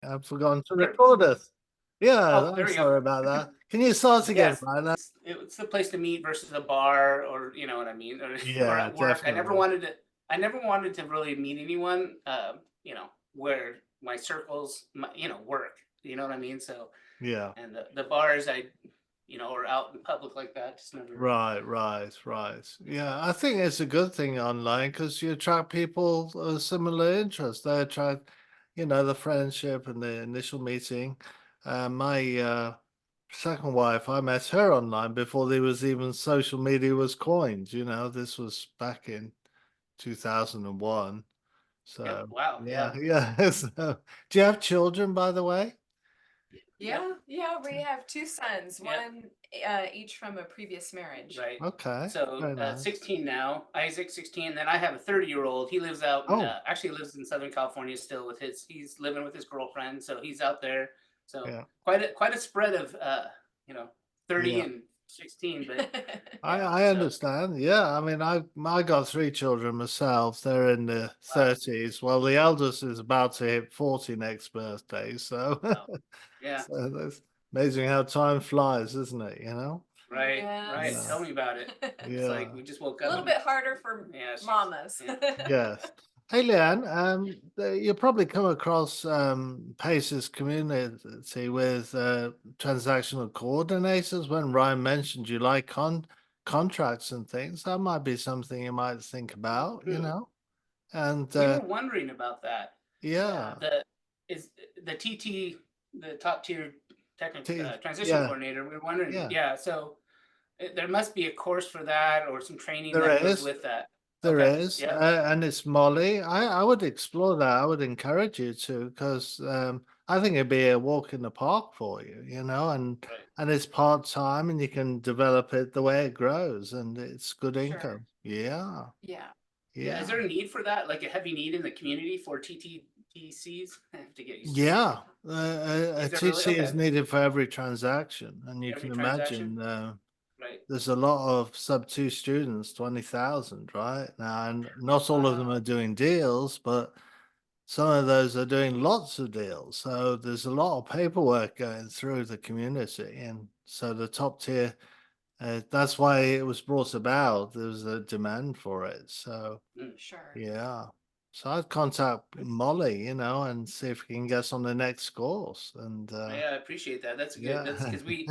I've forgotten to Sure. record us. Yeah, Oh, I'm there we go. sorry about that. Can you start again, Yes, Ryan? it's the place to meet versus a bar, or you know what I mean, or Yeah, at work. definitely. I never wanted to really meet anyone, you know, where my circles, work. You know what I mean? So, Yeah. and the bars, or out in public like that, just never. Right, right, right. Yeah, I think it's a good thing online because you attract people of similar interests. They attract, the friendship and the initial meeting. My second wife, I met her online before there was even social media was coined. This was back in 2001. Yep. So Wow. yeah, Yeah. yeah. So, do you have children, by the way? Yep. Yeah, we have two sons, Yep. one each from a previous marriage. Right. Okay, So, very nice. 16 now. Isaac, 16. Then I have a 30-year-old. He lives out in, Oh, actually lives in Southern California still he's living with his girlfriend. So he's out there. So yeah, quite a spread of, you know, 30 yeah. and 16. But I yeah. I So, understand. Yeah, I mean, I got three children myself. They're in the wow. 30s. Well, the eldest is about to hit 40 next birthday. So, Wow. Yeah. so that's amazing how time flies, isn't it? Right. Right. Yeah, Yes. Tell me about it. It's like yeah, we just woke A up little and bit harder for yeah, mamas. yeah. yes. Hey, Leanne, you probably come across Pace's community with transactional coordinators. When Ryan mentioned you like contracts and things, that might be something you might think about. Hmm. And We were wondering about that. Yeah. yeah, The is the TT, the top tier transition yeah, coordinator. We were wondering, yeah. yeah. So there must be a course for that or some training There that goes is. with that. There Okay. is, Yep. and it's Molly. I would explore that. I would encourage you to, because I think it'd be a walk in the park for you, Right. and it's part time, and you can develop it the way it grows, and it's good Sure. income. Yeah, Yeah. Yeah. Is yeah, there a need for that? Like a heavy need in the community for TTTCs? I have to get used to saying yeah. it. A Is there really? TC is Okay. needed for every transaction, and you Every can transaction. imagine Right. there's a lot of sub two students, 20,000, right now, and not all of them are Wow. doing deals, but some of those are doing lots of deals. So there's a lot of paperwork going through the community. And so the top tier, that's why it was brought about. There was a demand for it. So, Mm. Sure. yeah. So I'd contact Molly, and see if we can get us on the next course. And Yeah, I appreciate that. That's good. That's yeah. because we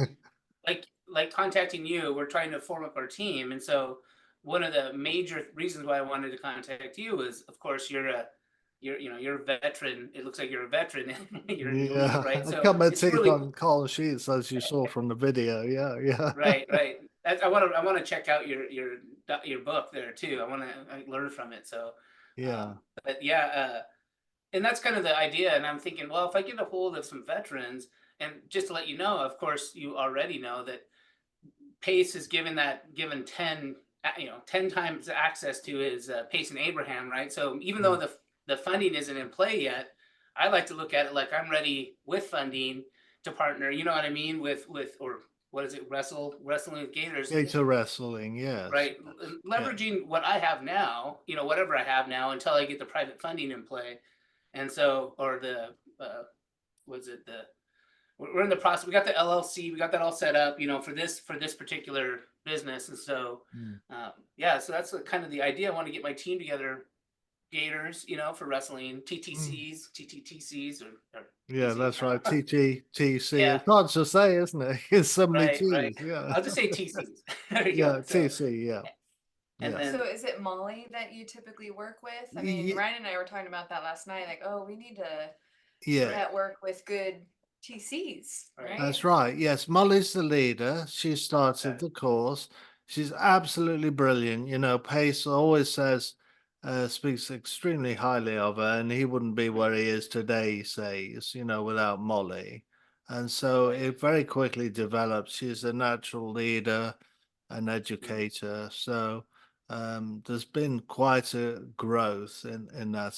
like contacting you. We're trying to form up our team, and so one of the major reasons why I wanted to contact you is, of course, you're a veteran. It looks like you're a veteran. You're in the league, Yeah. right? I So cut my it's teeth really on Colin Sheets, as you saw from the video. Yeah. Yeah. right, right. I want to check out your book there too. I want to learn from it. So, Yeah. but yeah, and that's kind of the idea. And I'm thinking, well, if I get a hold of some veterans, and just to let you know, of course, you already know that Pace is given 10, 10 times access to his Pace and Abraham, right? So even though Mm. the funding isn't in play yet, I like to look at it like I'm ready with funding to partner. You know what I mean? With or what is it? Wrestling with Gators, Gator wrestling. Yes. right? Yeah. Leveraging what I have now, whatever I have now, until I get the private funding in play, and so or the was it the we're in the process. We got the LLC. We got that all set up, for this particular business. And so, Mm. yeah, so that's kind of the idea. I want to get my team together, Gators, for wrestling, Mm. TTTCs, or Yeah, TCs. that's I don't right. know. TTTC. Yeah, It's hard to say, isn't it? It's so many right, right. T's. Yeah. I'll just say TCs. There you go. Yeah. So, TC. Yeah. and Yeah. So then is it Molly that you typically work with? I mean, Ye- Ryan and I were talking about that last night. Like, oh, we need to Yeah. right, network with good TCs, right, right? That's right. Yes. Molly's the leader. She okay, started the course. She's absolutely brilliant. Pace always speaks extremely highly of her, and he wouldn't be mm, where he is today, he says, without Molly. And so right, it very quickly developed. She's a natural leader, an mm, educator. So there's been quite a growth in that,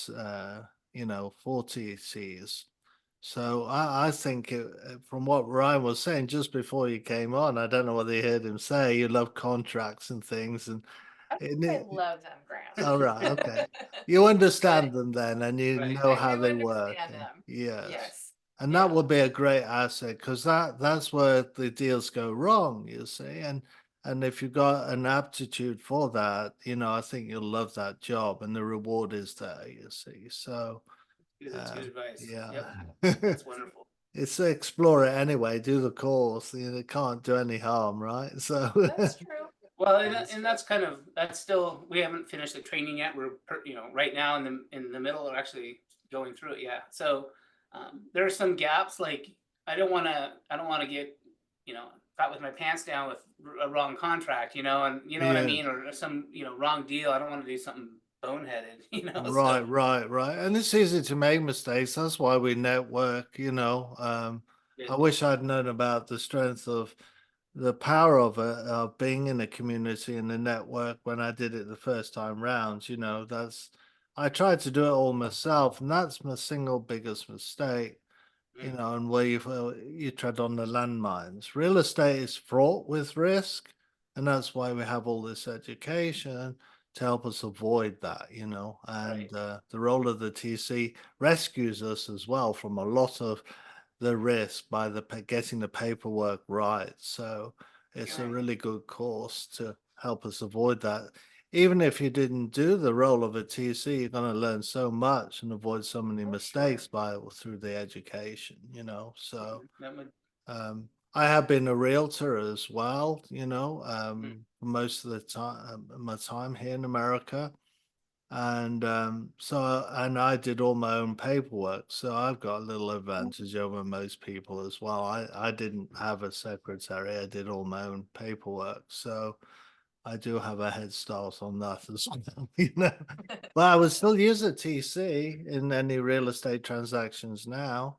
for TCs. So I think from what Ryan was saying just before you came on, I don't know whether you heard him say you love contracts and things, and I love them, Graham. all right, okay, you right, understand them then, and you right, know I how do they work. understand them. Yes, Yes. And that Yeah. would be a great asset because that's where the deals go wrong, you see. And if you've got an aptitude for that, I think you'll love that job and the reward is there, you see. So That's good advice. yeah. Yep. That's wonderful. It's explore it anyway, do the course. It can't do any harm, right? So That's true. Well, and that's kind of, that's still, we haven't finished the training yet. We're right now in the middle of actually going through it. Yeah. So there are some gaps. Like I don't want to get caught with my pants down with a wrong contract. And you know what I yeah. mean, or some wrong deal. I don't want to do something boneheaded. Right, So right, right. And it's easy to make mistakes. That's why we network, yeah. I wish I'd known about the strength of the power of being in a community and a network when I did it the first time round. I tried to do it all myself, and that's my single biggest mistake, Mm. and where you tread on the landmines. Real estate is fraught with risk, and that's why we have all this education to help us avoid that, and Right. the role of the TC rescues us as well from a lot of the risk by getting the paperwork right. So it's a Right. really good course to help us avoid that. Even if you didn't do the role of a TC, you're going to learn so much and avoid so many For mistakes sure. through the education, So That would. I have been a realtor as well, Mm. most of the time, my time here in America. And and I did all my own paperwork. So I've got a little advantage over most people as well. I didn't have a secretary, I did all my own paperwork. So I do have a head start on that as well. But I would still use a TC in any real estate transactions now,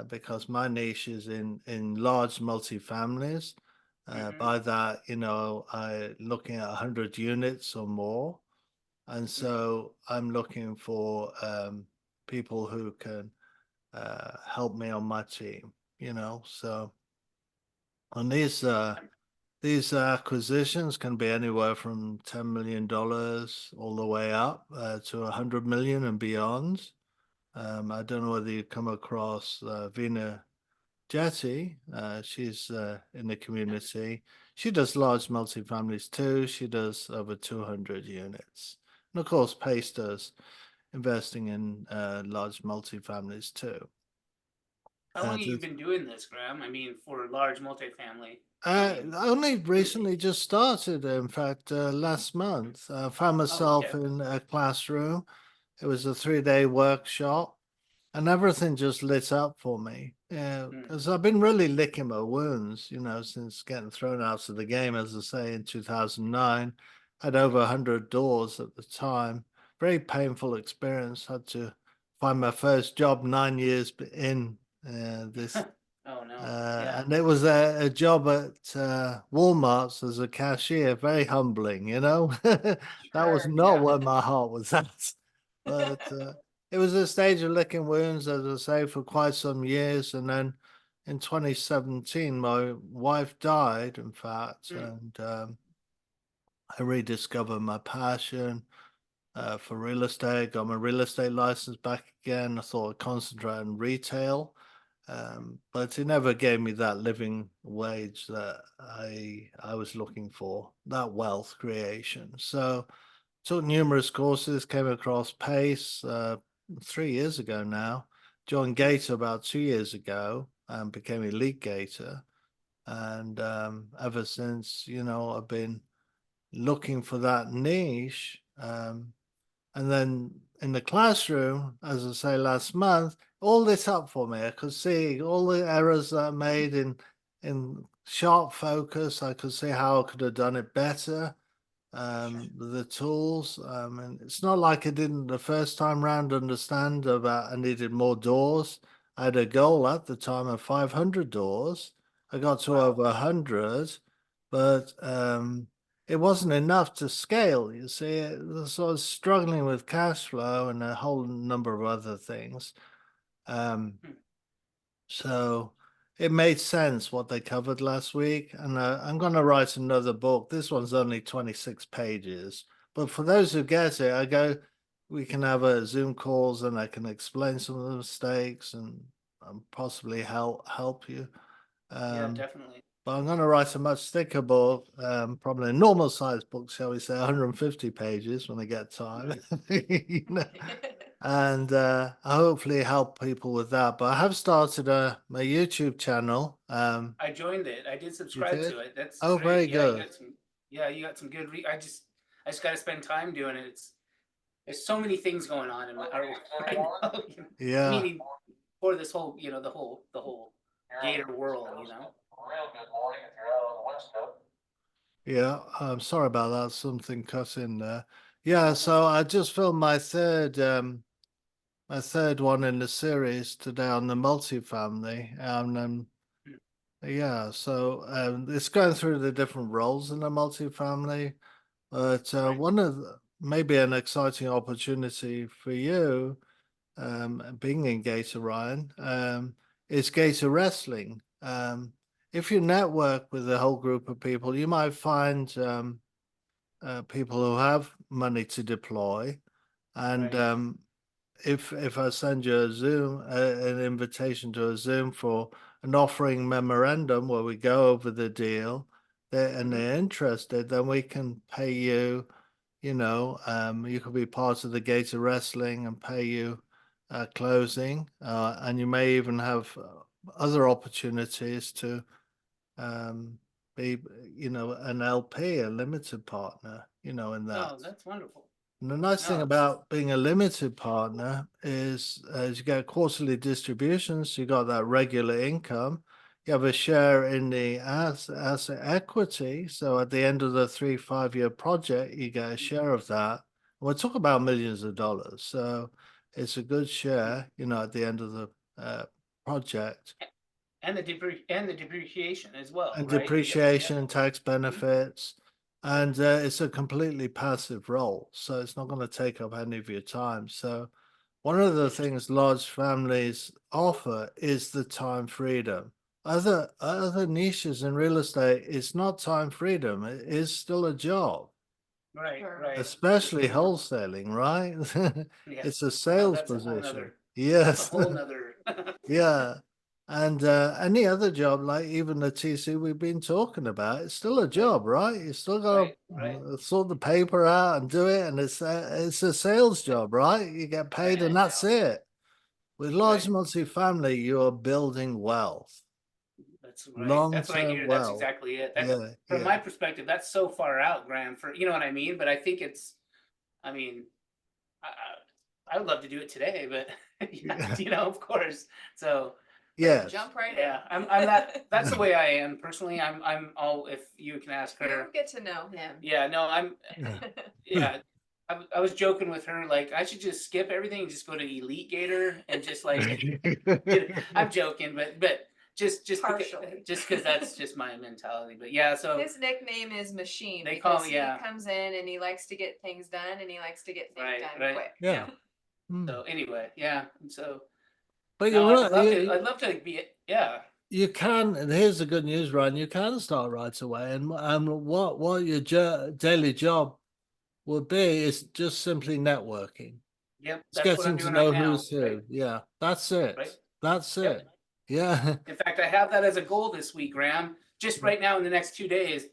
because my niche is in large multifamilies. Mm-hmm. By that, I looking at 100 units or more, and so I'm looking for people who can help me on my team. So on these acquisitions can be anywhere from $10 million all the way up to 100 million and beyond. I don't know whether you come across Vina Jetty. She's in the community. She does large multifamilies too. She does over 200 units. And of course, Pace does investing in large multifamilies too. How long have you There's been doing this, Graham? I mean, for large multifamily. I only recently just started, in fact, last month. I found Oh, myself okay. in a classroom. It was a 3-day workshop, and everything just lit up for me. Yeah, Mm. because I've been really licking my wounds, since getting thrown out of the game, as I say, in 2009. Had over 100 doors at the time. Very painful experience. Had to find my first job 9 years in this Oh no. Yeah. and it was a job at Walmart's as a cashier, very humbling, That was Sure. not Yeah. where my heart was at. But it was a stage of licking wounds, as I say, for quite some years. And then in 2017, my wife died, in fact, Mm. and I rediscovered my passion for real estate, got my real estate license back again. I thought I'd concentrate on retail, but it never gave me that living wage that I was looking for, that wealth creation. So took numerous courses, came across Pace 3 years ago now, joined Gator about 2 years ago, and became Elite Gator. And ever since, I've been looking for that niche. And then in the classroom, as I say, last month, all this up for me. I could see all the errors that I made in sharp focus. I could see how I could have done it better. The tools, and it's not like I didn't the first time round understand about I needed more doors. I had a goal at the time of 500 doors. I got to Wow. over 100, but it wasn't enough to scale. You see, so I was struggling with cash flow and a whole number of other things. Um, Hmm. so it made sense what they covered last week. And I'm going to write another book. This one's only 26 pages. But for those who get it, we can have a Zoom calls and I can explain some of the mistakes and possibly help you. Yeah, definitely. But I'm going to write a much thicker book, probably a normal size book, shall we say, 150 pages when I get time. You know? And hopefully help people with that. But I have started my YouTube channel. I joined it. I did You subscribe did? to it. That's Oh, great. very Yeah, you good. got some. Yeah, you got some good. I just got to spend time doing it. There's so many things going on in my our, right now. Yeah. Meaning for this whole, the whole gator world. Yeah, I'm sorry about that. Something cut in there. Yeah, so I just filmed my third one in the series today on the multifamily, and yeah, so it's going through the different roles in the multifamily. But Right. one of maybe an exciting opportunity for you, being in Gator Ryan, is Gator Wrestling. If you network with a whole group of people, you might find people who have money to deploy, and Right. if I send you a Zoom, an invitation to a Zoom for an offering memorandum where we go over the deal, and they're interested, then we can pay you. You could be part of the Gator Wrestling and pay you closing, and you may even have other opportunities to um, be, an LP, a limited partner, in that. Oh, that's wonderful. And the nice thing No. about being a limited partner is as you get quarterly distributions, you got that regular income. You have a share in the asset equity. So at the end of the 3-5 year project, you get a share of that. We're talking about millions of dollars. So it's a good share, at the end of the project. And the depreciation as well, And right? depreciation and tax benefits. And it's a completely passive role. So it's not going to take up any of your time. So one of the things large families offer is the time freedom. Other niches in real estate, it's not time freedom. It is still a job, Right, Sure. right. especially wholesaling, right? Yeah. It's a No, sales that's a whole position. nother. That's a Yes. whole nother. Yeah. And any other job, like even the TC we've been talking about, it's still a job, right? You still got Right. to sort the paper out and do it, and it's a sales job, right? You get paid, and that's it. With large Right. multifamily, you are building wealth, That's right. That's what I long-term hear. That's wealth. exactly it. That's Yeah, from yeah, my perspective. That's so far out, Graham. For you know what I mean. But I think it's. I mean, I would love to do it today, but yeah. of course. So Yes. Jump right in. yeah, I'm that. That's the way I am personally. I'm all. If you can ask her. You get to know him. Yeah. No. Yeah. I was joking with her like I should just skip everything and just go to Elite Gator and just like I'm joking, but just Partially. just because that's just my mentality. But yeah, so His nickname is Machine They call because me- yeah. he comes in and he likes to get things done and he likes to get things Right, done right. quick. Yeah. Hmm. So anyway, yeah. And so But no, you're I'd love right. to. I'd love to be. Yeah. You can, and here's the good news, Ryan. You can start right away, and what your daily job would be is just simply networking. Yep. It's That's what I'm getting to doing right know now. who's who. Right. Yeah, that's it. Right. That's Yep. it. Yeah. In fact, I have that as a goal this week, Graham. Just right now in the next 2 days,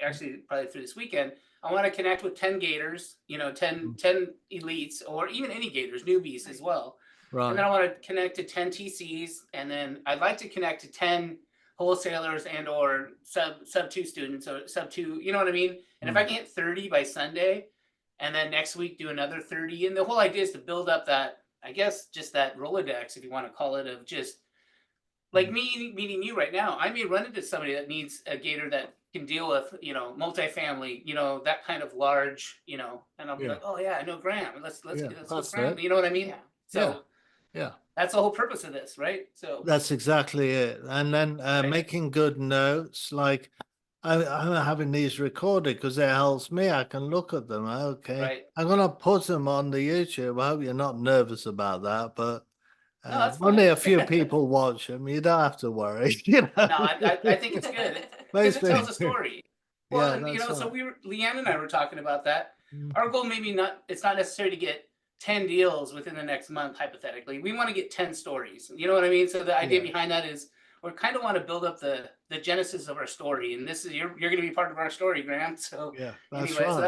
actually probably through this weekend, I want to connect with 10 Gators, 10 elites, or even any Gators, newbies as well. And then I Right. want to connect to 10 TCs, and then I'd like to connect to 10 wholesalers and or sub two students or sub two, you know what I mean? And if I can hit 30 by Sunday, and then next week do another 30, and the whole idea is to build up that, I guess, just that Rolodex, if you want to call it, of just like me meeting you right now. I may run into somebody that needs a Gator that can deal with, multifamily, that kind of large, and I'll be Yeah. like, oh yeah, I know Graham. Let's Yeah, go that's Graham. it. You know what I mean? Yeah. So Yeah. that's the whole purpose of this, right? So That's exactly it. And then Right. making good notes, like I'm having these recorded because it helps me. I can look at them. Okay. Right. I'm gonna put them on the YouTube. I hope you're not nervous about that, but No, that's only fine. a few people watch them. You don't have to worry. No, I think it's good because it tells a story. Well, Yeah, and that's so right. Leanne and I were talking about that. Mm. Our goal maybe not. It's not necessary to get 10 deals within the next month, hypothetically. We want to get 10 stories. You know what I mean? So the idea Yeah. behind that is we kind of want to build up the genesis of our story. And this is you're going to be part of our story, Graham. So Yeah, that's anyway, so right.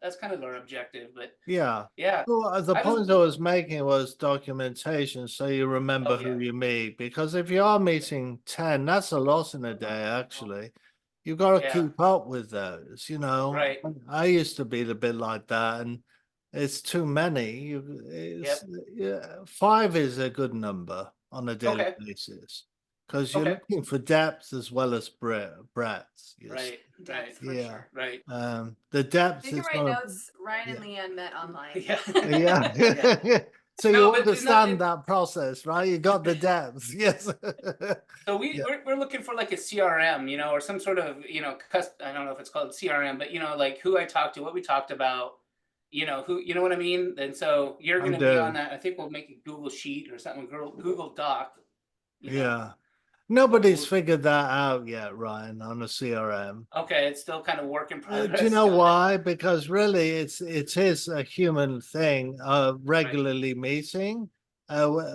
that's kind of our objective. But Yeah. yeah, Well, the I was point I was making was documentation, so you remember oh yeah, who you meet. Because if you are meeting 10, that's a lot in a day, actually. You've got to yeah, keep up with those, you know. right, I used to be a bit like that, and it's too many. yep, Yeah, 5 is a good number on a daily okay, basis because you're okay, looking for depth as well as breadth. Yes. right, right, Depth for Yeah. sure. right, The depth You can is write gonna, notes. Ryan and yeah. Leanne met online. yeah, yeah. Yeah. So No, you but no, understand that process, right? You got the depth. Yes. so we Yeah. we're looking for like a CRM, or some sort of I don't know if it's called CRM, but like who I talked to, what we talked about, who what I mean. And so you're I going to be on do. that. I think we'll make a Google Sheet or something, Google Doc. You know, Yeah. so Nobody's figured that out yet, Ryan, on a CRM. okay, it's still kind of work in Do you progress. know Got it. why? Because really, it is a human thing. Right. Regularly meeting,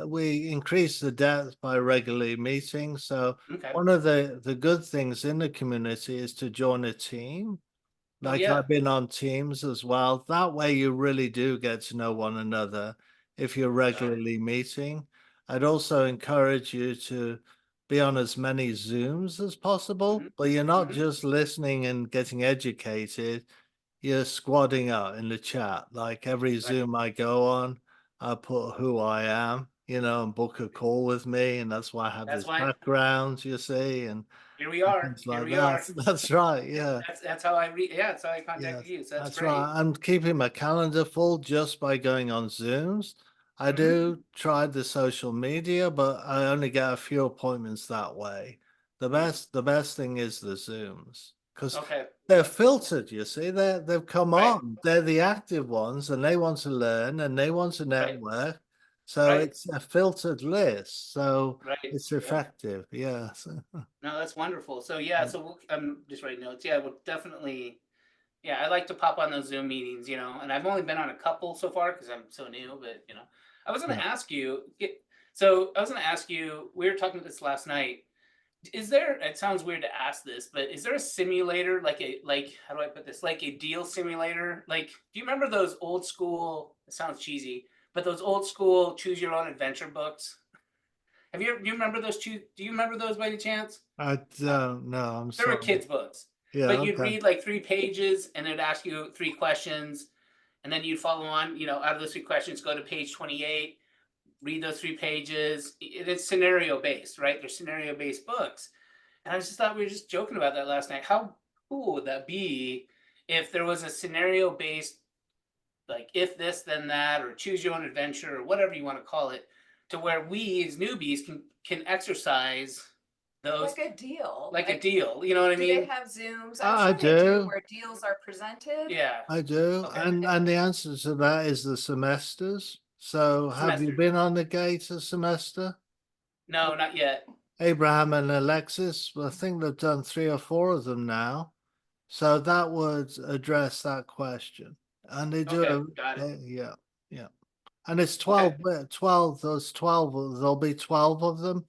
we increase the depth by regularly meeting. So Okay. one of the good things in the community is to join a team. Oh Like yeah. I've been on teams as well. That way, you really do get to know one another if you're Got it. regularly meeting. I'd also encourage you to be on as many Zooms as possible, Hmm. but you're not Hmm. just listening and getting educated, you're squadding out in the chat. Like every Right. Zoom I go on, I put who I am, and book a call with me. And that's why I have That's this why background, you see, and here we are. things Here like we that. are. That's right. Yeah. That's how I yeah. That's how I Yes, contacted you. So that's that's great. right. I'm keeping my calendar full just by going on Zooms. I Hmm. do try the social media, but I only get a few appointments that way. The best thing is the Zooms because Okay. they're filtered, you see. They've come Right. on. They're the active ones and they want to learn and they want to Right. network. So Right. it's a filtered list. So Right. it's Yep. effective. Yes. No, that's wonderful. So yeah, so I'm just writing notes. Yeah, we'll definitely. Yeah, I like to pop on those Zoom meetings, and I've only been on a couple so far because I'm so new. But I was going Yeah. to ask you. So I was going to ask you. We were talking about this last night. Is there? It sounds weird to ask this, but is there a simulator like how do I put this? Like a deal simulator? Like, do you remember those old school? It sounds cheesy, but those old school choose your own adventure books. Do you remember those? Do you remember those by any chance? I don't know. I'm They were sorry. kids' books, Yeah. but you'd Okay. read like 3 pages, and it'd ask you 3 questions, and then you'd follow on. Out of those 3 questions, go to page 28, read those 3 pages. It's scenario based, right? They're scenario based books, and I just thought we were just joking about that last night. How cool would that be if there was a scenario based, like if this then that, or choose your own adventure, or whatever you want to call it, to where we as newbies can exercise those Like a deal. like a Like, deal. You know what I do they mean? have Zooms? I'm I sure they do, do. where deals are presented. Yeah. I do. Okay. And the answer to that is the semesters. So have you Semester. been on the Gator semester? No, not yet. Abraham and Alexis, well, I think they've done 3 or 4 of them now. So that would address that question. And they do Okay, got it. yeah, yeah. And it's Okay. 12, there's 12, there'll be 12 of them.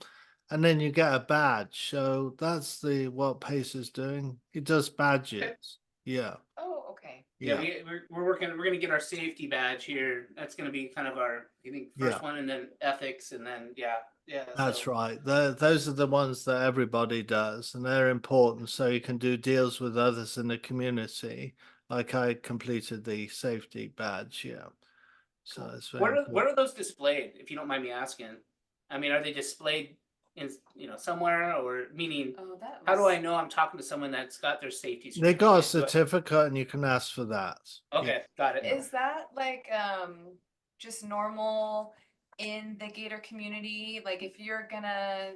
And then you get a badge. So that's what Pace is doing. He does Okay. badges. Yeah, Oh, okay. Yeah, yeah, we're working. We're gonna get our safety badge here. That's gonna be kind of our, I think, yeah. first one, and then ethics, and then yeah, yeah. That's So right. Those are the ones that everybody does, and they're important. So you can do deals with others in the community. Like I completed the safety badge. Yeah. So cool. it's very Where important. are those displayed? If you don't mind me asking. I mean, are they displayed in somewhere, or meaning? Oh, that How do I was. know I'm talking to someone that's got their safety They got a certificate? certificate, and you can ask for that. Yeah. Okay, got it. Yeah. Is that like just normal in the Gator community? Like if you're gonna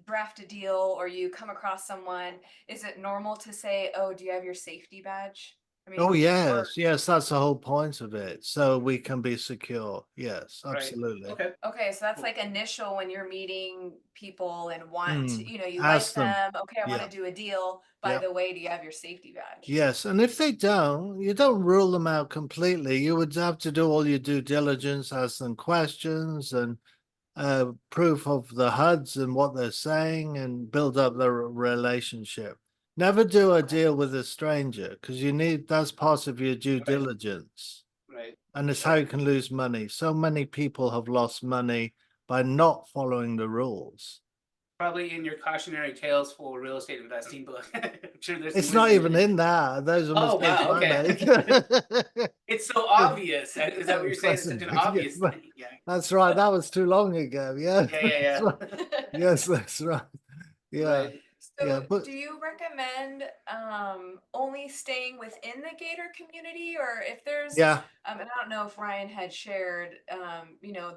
draft a deal or you come across someone, is it normal to say, "Oh, do you have your safety badge?" I mean, Oh, or- yes, yes, that's the whole point of it. So we can be secure. Yes, Right. absolutely. Okay. Okay, so that's Cool. like initial when you're meeting people and want to, Mm, you like ask them. them. Okay, I want Yeah. to do a deal. By Yeah. the way, do you have your safety badge? Yes, and if they don't, you don't rule them out completely. You would have to do all your due diligence, ask them questions and proof of the HUDs and what they're saying and build up the relationship. Never do a deal with a stranger because that's part of your due Right. diligence. Right. And it's how you can lose money. So many people have lost money by not following the rules. Probably in your cautionary tales for real estate investing book. I'm sure there's. It's some not wisdom even in that. Those are Oh, mistakes wow, I okay. make. It's so obvious. Is that what you're saying? It's such an Present, yeah, obvious but- thing. Yeah. That's right. That was too long ago. Yeah. Yeah. Yeah. That's right. Yes, that's right. Yeah. Right. So Yeah, but- do you recommend only staying within the Gator community, or if there's Yeah. and I don't know if Ryan had shared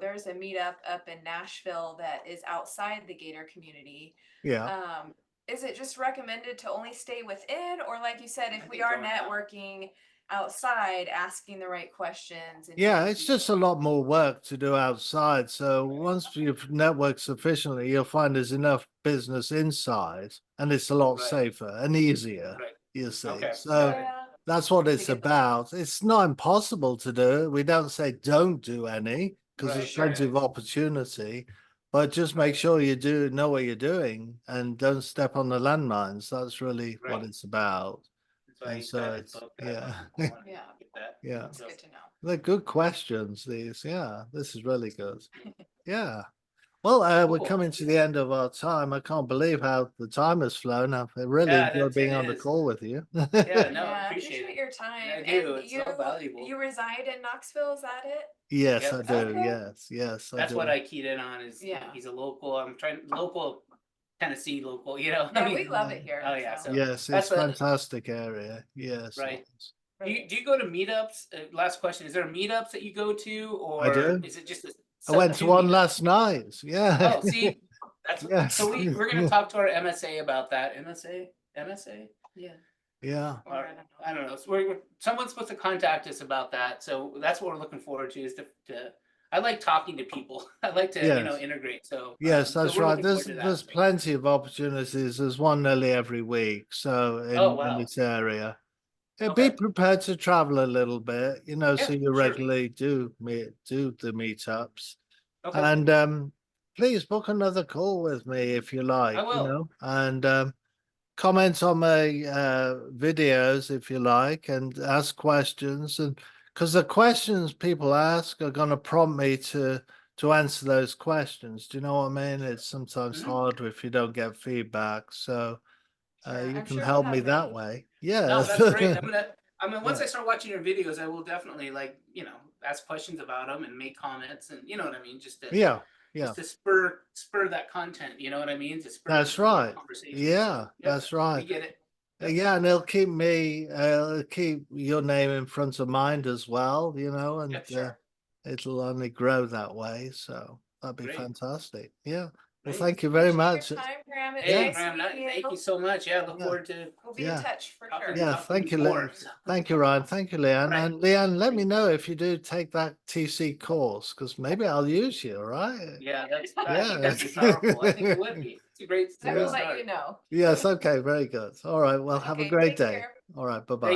there's a meetup up in Nashville that is outside the Gator community. Yeah. Is it just recommended to only stay within, or like you said, if I we think are going out. networking asking asking the right questions and Yeah, doing it's due just a lot more work to do outside. So once you've networked sufficiently, you'll find there's enough business inside and it's a lot Right. safer and easier, Right. you see. Okay. So Yeah. that's what To it's get the- about. It's not impossible to do. We don't say don't do any because Right, there's plenty right. of opportunity, but just make sure you know what you're doing and don't step on the landmines. That's really what Right. it's about. That's why And you so got it it's- booked. yeah. Yeah. Get that. Yeah. That's So- good to know. They're good questions, these. Yeah, this is really good. Yeah. Well, we're Cool. coming to the end of our time. I can't believe how the time has flown. I've really Yeah, enjoyed being it on the is. call with you. Yeah, no, Yeah, I appreciate it. your time. I do, And it's so valuable. you reside in Knoxville, is that it? Yes, Yep. I do. Okay. Yes, yes, I That's do. what I keyed in on is Yeah. he's a local. I'm trying local Tennessee local, Yeah, we love it here. Oh, yeah, so. so- Yes, That's it's a- fantastic area. Yes. Right. yes. Do you go to meetups? Last question: is there meetups that you go to, or do. is it just? I went to one last night. Yeah. Oh, see, that's Yes. so we're gonna talk to our MSA about that. MSA. Yeah. Yeah. Or, I don't know. So someone's supposed to contact us about that. So that's what we're looking forward to. Is to I like talking to people. I like to Yes. integrate. So Yes, so that's we're right. looking forward to that. There's plenty of opportunities. There's one nearly every week. So in Oh, wow. this area. Be Okay. prepared to travel a little bit, so Yeah, you sure. regularly do the meetups. Okay. And please book another call with me if you like, will. and comment on my videos if you like, and ask questions. And because the questions people ask are going to prompt me to answer those questions. Do you know what I mean? It's sometimes Mhm. hard if you don't get feedback. So Sure, you I'm can sure we'll help have me that many. way. Yeah. No, that's great. Once Yeah. I start watching your videos, I will definitely ask questions about them and make comments, and you know what I mean, just to Yeah. just to spur that content. You know what I mean? To spur That's the right. conversation. Yeah, So, that's we right. get it. Yeah, and it'll keep your name in front of mind as well, and Yeah, sure. it'll only grow that way. So that'd be Great. fantastic. Yeah. Well, Great. thank you very Appreciate much. your time, Graham. It's Hey, nice Graham, meeting thank you so much. Yeah, look Yeah. forward to. We'll be Yeah. in touch for Talking sure. Yeah, talk thank you, more, Leanne. so. Thank you, Ryan. Thank you, Leanne. Right. And Leanne, let me know if you do take that TC course, because maybe I'll use you, all right? Yeah, I think Yeah. that'd be powerful. I think it would be. It's a great I will start. let you know. Yes, okay, very good. All right, well, have a Okay, great take day. care. All right, bye-bye.